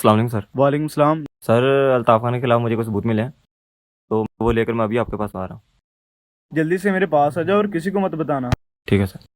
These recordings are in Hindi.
अस्सलाम वालेकुम सर। वालेकुम सलाम। सर, अल्ताफ़ खान के खिलाफ मुझे कुछ सबूत मिले हैं, तो वो लेकर मैं अभी आपके पास आ रहा हूँ। जल्दी से मेरे पास आ जाओ और किसी को मत बताना। ठीक है सर।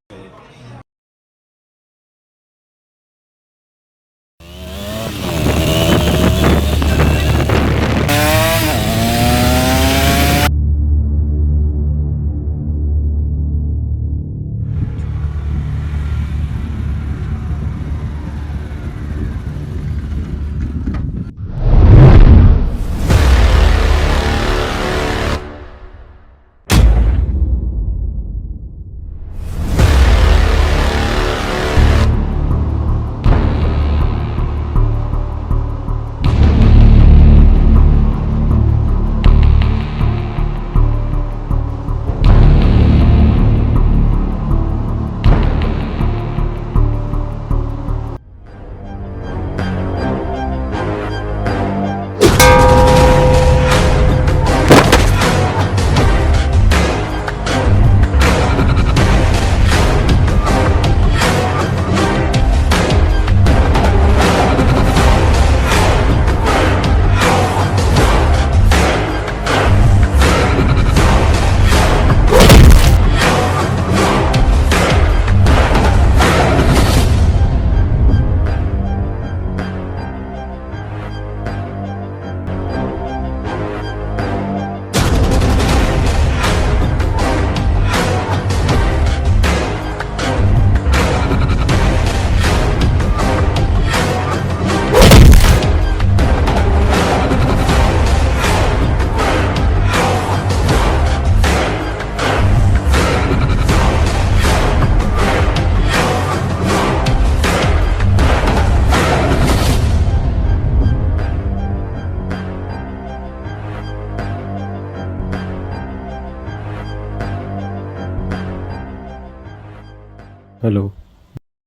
हेलो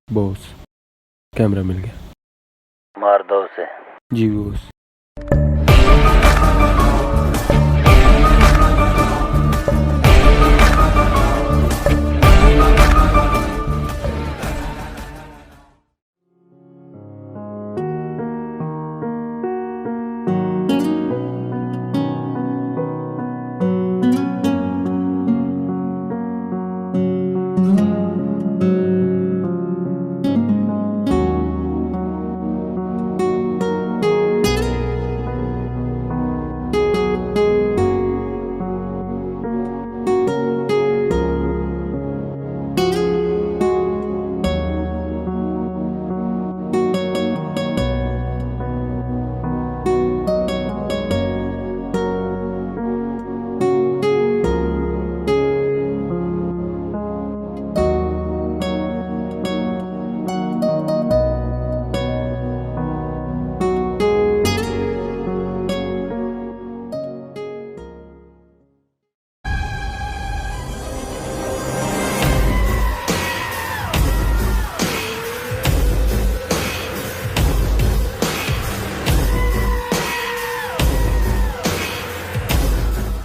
बॉस, कैमरा मिल गया। मार दो उसे। जी बॉस।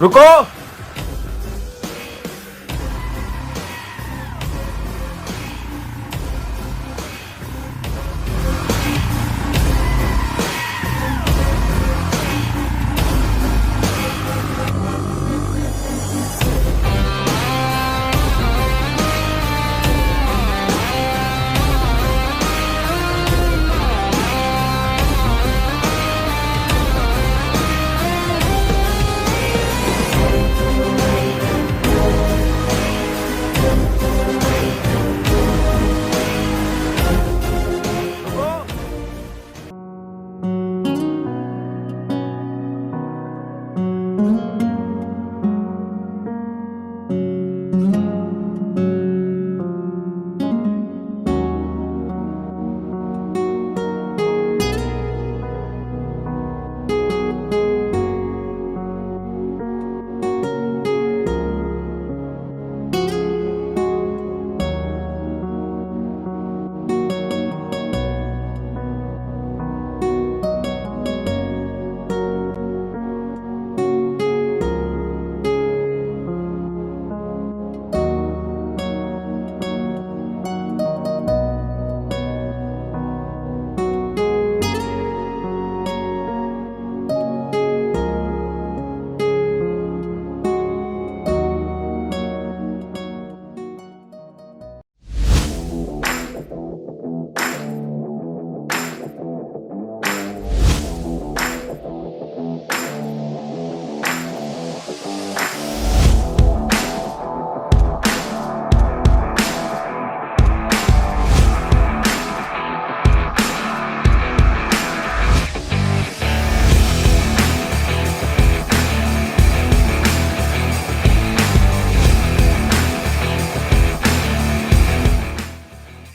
रुको।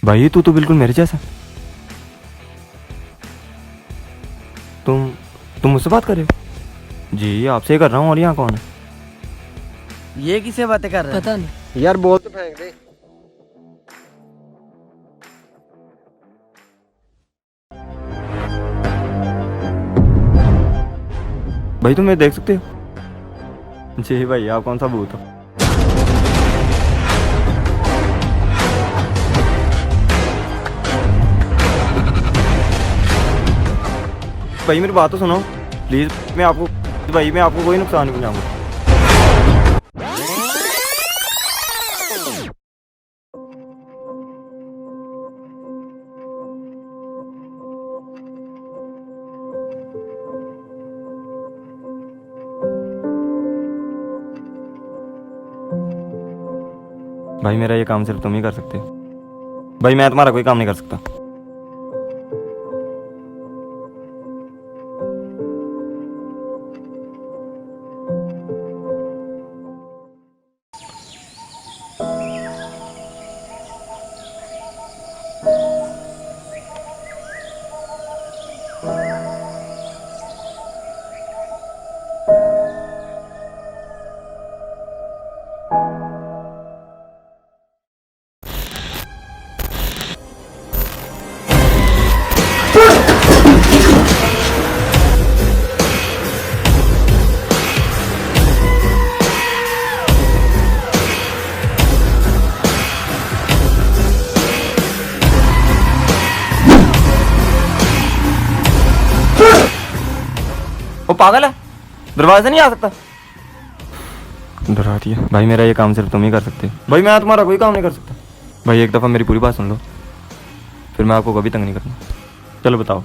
भाई तू तो बिल्कुल मेरे जैसा। तुम मुझसे बात कर रहे हो? जी आपसे ही कर रहा हूँ। और यहाँ कौन है? ये किसे बातें कर रहे हैं? पता नहीं। यार बोल तो फेंक दे। भाई तुम ये देख सकते हो? जी भाई आप कौन सा भूत हो? भाई मेरी बात तो सुनो प्लीज। मैं आपको कोई नुकसान नहीं पहुंचाऊंगा। भाई मेरा ये काम सिर्फ तुम ही कर सकते हो। भाई मैं तुम्हारा कोई काम नहीं कर सकता। वो पागल है, दरवाजे नहीं आ सकता। डरा दिया। भाई मेरा ये काम सिर्फ तुम ही कर सकते हो। भाई मैं तुम्हारा कोई काम नहीं कर सकता। भाई एक दफ़ा मेरी पूरी बात सुन लो, फिर मैं आपको कभी तंग नहीं करना। चलो बताओ।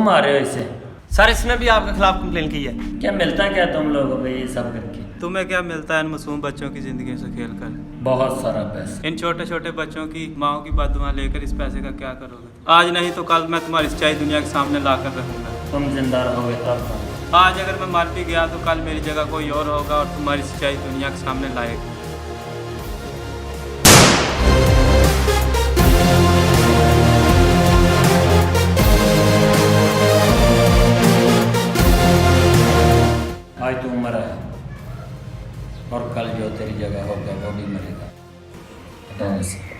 मार रहे हो इसे? सर इसने भी आपके खिलाफ कंप्लेन की है। क्या मिलता क्या तुम लोगों को ये सब करके? तुम्हें क्या मिलता है इन मासूम बच्चों की ज़िंदगी से खेल कर? बहुत सारा पैसा। इन छोटे छोटे बच्चों की माओ की बददुआ लेकर इस पैसे का क्या करोगे? आज नहीं तो कल मैं तुम्हारी सच्चाई दुनिया के सामने ला कर रखूँगा। तुम जिंदा रहोगे तब। आज अगर मैं मर भी गया तो कल मेरी जगह कोई और होगा और तुम्हारी सच्चाई दुनिया के सामने लाएगा। आज तू मरा है और कल जो तेरी जगह होगा वो भी मरेगा। हटाओ इसे।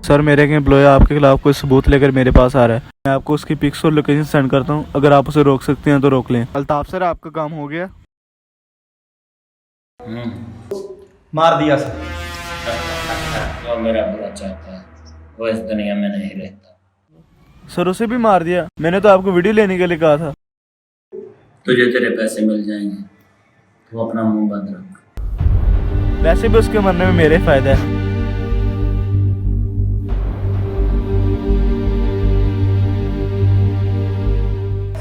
सर मेरे एक एम्प्लॉय आपके खिलाफ कोई सबूत लेकर मेरे पास आ रहा है। मैं आपको उसकी पिक्स और लोकेशन सेंड करता हूँ। अगर आप उसे रोक सकते हैं तो रोक लें। अल्ताफ सर आपका काम हो गया। मार दिया सर। वो मेरा बुरा चाहता है, वो इस दुनिया में नहीं रहता। सर उसे भी मार दिया? मैंने तो आपको वीडियो लेने के लिए कहा था। तुझे तेरे पैसे मिल जाएंगे, तो अपना मुंह बंद रख। वैसे भी उसके मरने में मेरे फायदा है।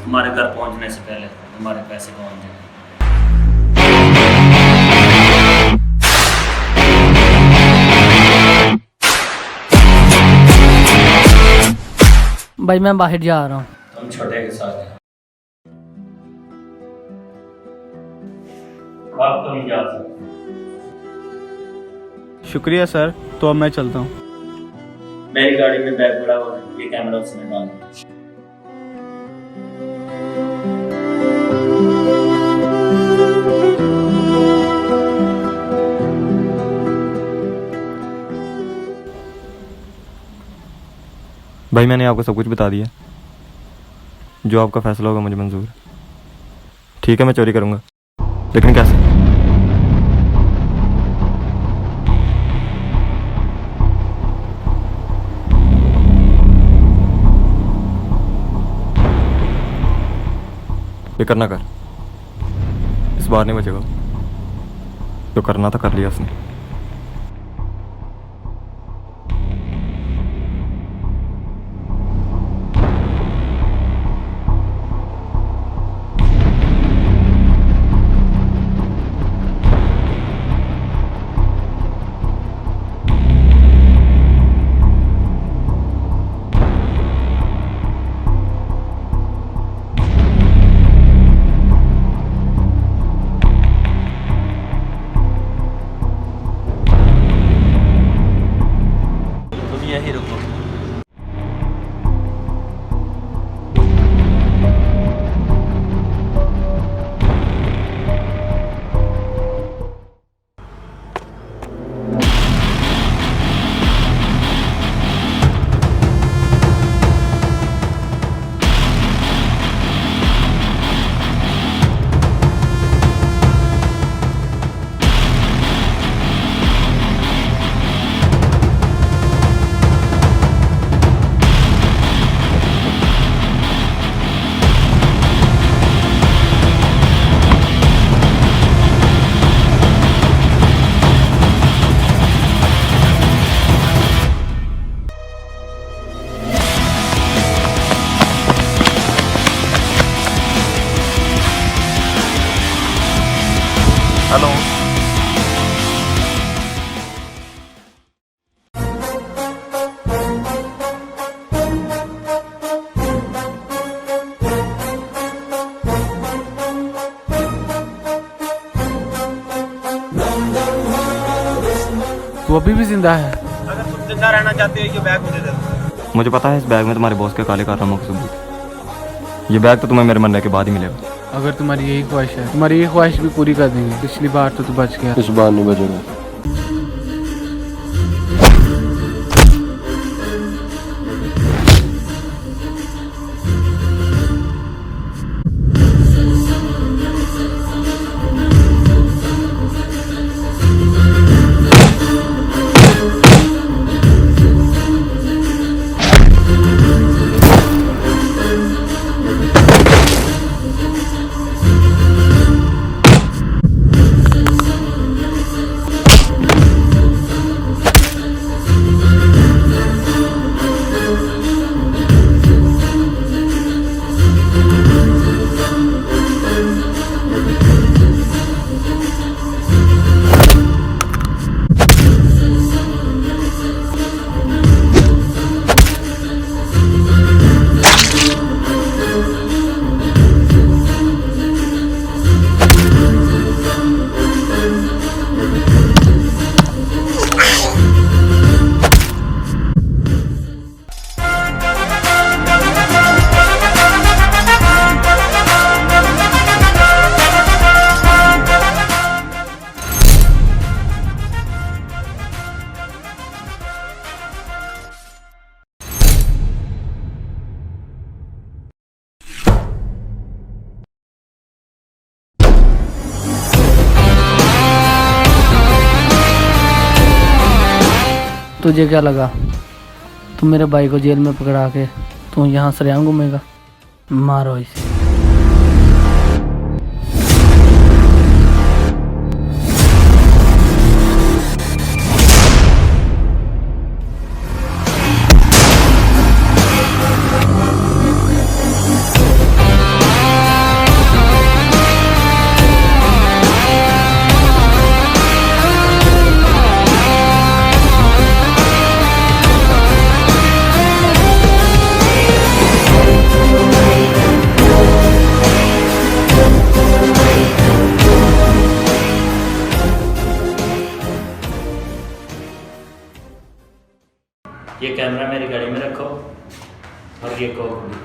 तुम्हारे घर पहुंचने से पहले तुम्हारे पैसे पहुंच जाएंगे। भाई मैं बाहर जा रहा हूँ। तुम छोटे के साथ हैं। अब तुम जा सकते। शुक्रिया सर, तो अब मैं चलता हूँ। मेरी गाड़ी में बैग पड़ा हुआ है, ये कैमरा उसमें डाल। भाई मैंने आपको सब कुछ बता दिया। जो आपका फैसला होगा मुझे मंजूर है। ठीक है, मैं चोरी करूँगा, लेकिन कैसे? फिक्र ना कर, इस बार नहीं बचेगा। जो करना था कर लिया उसने। यही रुको। हेलो, तू अभी भी जिंदा है? अगर तुम जिंदा रहना चाहते हो ये बैग मुझे दे दो। मुझे पता है इस बैग में तुम्हारे बॉस के काले कारनामों का सबूत है। ये बैग तो तुम्हें मेरे मरने के बाद ही मिलेगा। अगर तुम्हारी यही ख्वाहिश है, तुम्हारी ये ख्वाहिश भी पूरी कर देंगे। पिछली बार तो तू बच गया, इस बार नहीं बचेगा। तुझे क्या लगा तू मेरे भाई को जेल में पकड़ा के तू यहाँ सरेआम घूमेगा? मारो इसे। ये कैमरा मेरी गाड़ी में रखो और ये कोक भी।